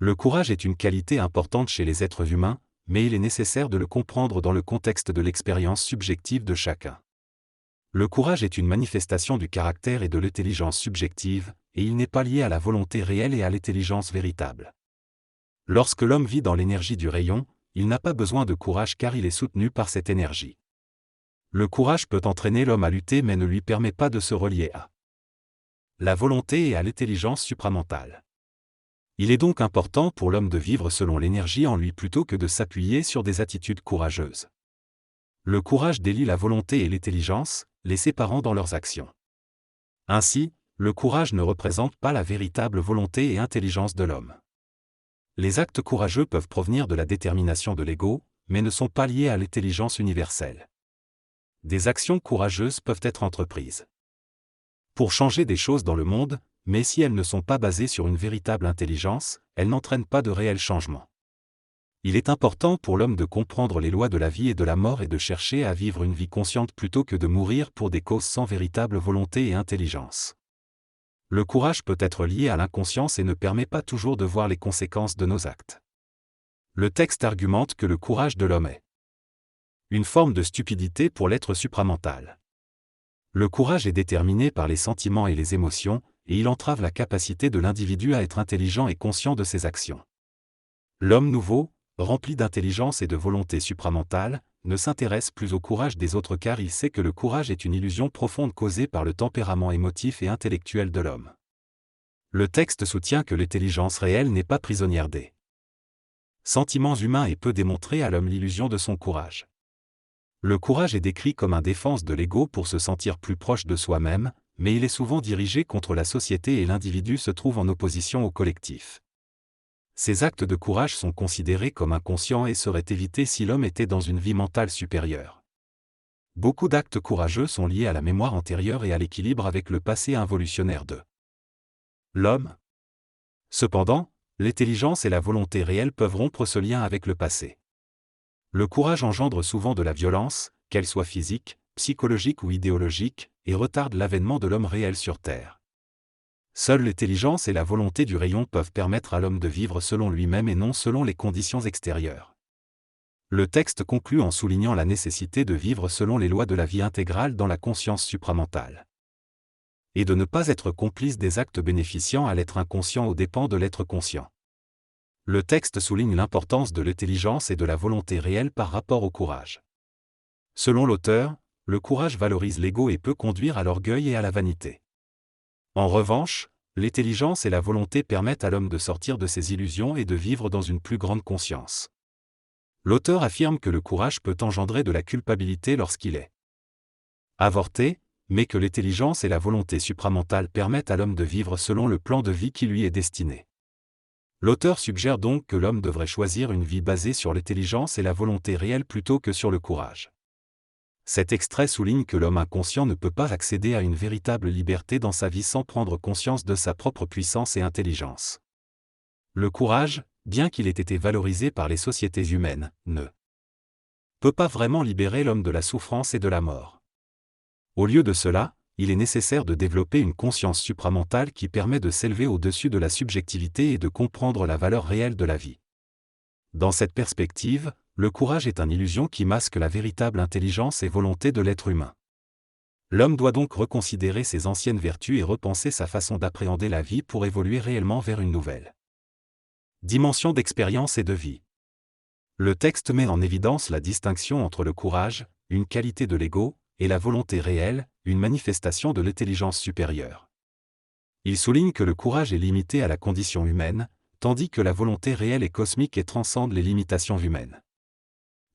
Le courage est une qualité importante chez les êtres humains, mais il est nécessaire de le comprendre dans le contexte de l'expérience subjective de chacun. Le courage est une manifestation du caractère et de l'intelligence subjective, et il n'est pas lié à la volonté réelle et à l'intelligence véritable. Lorsque l'homme vit dans l'énergie du rayon, il n'a pas besoin de courage car il est soutenu par cette énergie. Le courage peut entraîner l'homme à lutter mais ne lui permet pas de se relier à la volonté et à l'intelligence supramentale. Il est donc important pour l'homme de vivre selon l'énergie en lui plutôt que de s'appuyer sur des attitudes courageuses. Le courage délie la volonté et l'intelligence, les séparant dans leurs actions. Ainsi, le courage ne représente pas la véritable volonté et intelligence de l'homme. Les actes courageux peuvent provenir de la détermination de l'ego, mais ne sont pas liés à l'intelligence universelle. Des actions courageuses peuvent être entreprises pour changer des choses dans le monde, mais si elles ne sont pas basées sur une véritable intelligence, elles n'entraînent pas de réel changement. Il est important pour l'homme de comprendre les lois de la vie et de la mort et de chercher à vivre une vie consciente plutôt que de mourir pour des causes sans véritable volonté et intelligence. Le courage peut être lié à l'inconscience et ne permet pas toujours de voir les conséquences de nos actes. Le texte argumente que le courage de l'homme est une forme de stupidité pour l'être supramental. Le courage est déterminé par les sentiments et les émotions, et il entrave la capacité de l'individu à être intelligent et conscient de ses actions. L'homme nouveau, rempli d'intelligence et de volonté supramentale, ne s'intéresse plus au courage des autres car il sait que le courage est une illusion profonde causée par le tempérament émotif et intellectuel de l'homme. Le texte soutient que l'intelligence réelle n'est pas prisonnière des sentiments humains et peut démontrer à l'homme l'illusion de son courage. Le courage est décrit comme une défense de l'ego pour se sentir plus proche de soi-même, mais il est souvent dirigé contre la société et l'individu se trouve en opposition au collectif. Ces actes de courage sont considérés comme inconscients et seraient évités si l'homme était dans une vie mentale supérieure. Beaucoup d'actes courageux sont liés à la mémoire antérieure et à l'équilibre avec le passé involutionnaire de l'homme. Cependant, l'intelligence et la volonté réelle peuvent rompre ce lien avec le passé. Le courage engendre souvent de la violence, qu'elle soit physique, psychologique ou idéologique, et retarde l'avènement de l'homme réel sur Terre. Seule l'intelligence et la volonté du rayon peuvent permettre à l'homme de vivre selon lui-même et non selon les conditions extérieures. Le texte conclut en soulignant la nécessité de vivre selon les lois de la vie intégrale dans la conscience supramentale. Et de ne pas être complice des actes bénéficiant à l'être inconscient aux dépens de l'être conscient. Le texte souligne l'importance de l'intelligence et de la volonté réelle par rapport au courage. Selon l'auteur, le courage valorise l'ego et peut conduire à l'orgueil et à la vanité. En revanche, l'intelligence et la volonté permettent à l'homme de sortir de ses illusions et de vivre dans une plus grande conscience. L'auteur affirme que le courage peut engendrer de la culpabilité lorsqu'il est avorté, mais que l'intelligence et la volonté supramentale permettent à l'homme de vivre selon le plan de vie qui lui est destiné. L'auteur suggère donc que l'homme devrait choisir une vie basée sur l'intelligence et la volonté réelle plutôt que sur le courage. Cet extrait souligne que l'homme inconscient ne peut pas accéder à une véritable liberté dans sa vie sans prendre conscience de sa propre puissance et intelligence. Le courage, bien qu'il ait été valorisé par les sociétés humaines, ne peut pas vraiment libérer l'homme de la souffrance et de la mort. Au lieu de cela, il est nécessaire de développer une conscience supramentale qui permet de s'élever au-dessus de la subjectivité et de comprendre la valeur réelle de la vie. Dans cette perspective, le courage est une illusion qui masque la véritable intelligence et volonté de l'être humain. L'homme doit donc reconsidérer ses anciennes vertus et repenser sa façon d'appréhender la vie pour évoluer réellement vers une nouvelle dimension d'expérience et de vie. Le texte met en évidence la distinction entre le courage, une qualité de l'ego, et la volonté réelle, une manifestation de l'intelligence supérieure. Il souligne que le courage est limité à la condition humaine, tandis que la volonté réelle est cosmique et transcende les limitations humaines.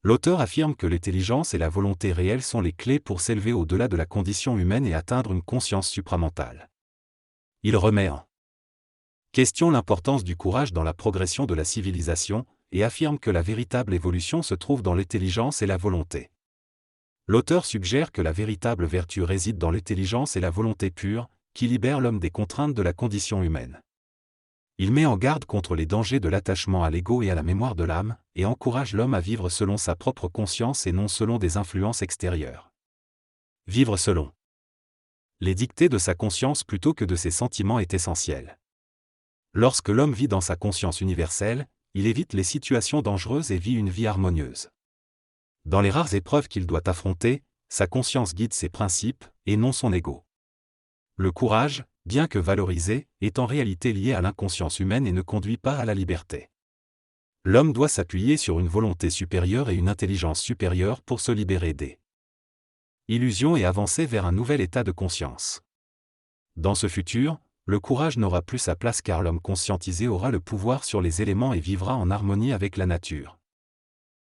L'auteur affirme que l'intelligence et la volonté réelle sont les clés pour s'élever au-delà de la condition humaine et atteindre une conscience supramentale. Il remet en question l'importance du courage dans la progression de la civilisation, et affirme que la véritable évolution se trouve dans l'intelligence et la volonté. L'auteur suggère que la véritable vertu réside dans l'intelligence et la volonté pure, qui libèrent l'homme des contraintes de la condition humaine. Il met en garde contre les dangers de l'attachement à l'ego et à la mémoire de l'âme, et encourage l'homme à vivre selon sa propre conscience et non selon des influences extérieures. Vivre selon les dictées de sa conscience plutôt que de ses sentiments est essentiel. Lorsque l'homme vit dans sa conscience universelle, il évite les situations dangereuses et vit une vie harmonieuse. Dans les rares épreuves qu'il doit affronter, sa conscience guide ses principes, et non son ego. Le courage, bien que valorisé, est en réalité lié à l'inconscience humaine et ne conduit pas à la liberté. L'homme doit s'appuyer sur une volonté supérieure et une intelligence supérieure pour se libérer des illusions et avancer vers un nouvel état de conscience. Dans ce futur, le courage n'aura plus sa place car l'homme conscientisé aura le pouvoir sur les éléments et vivra en harmonie avec la nature.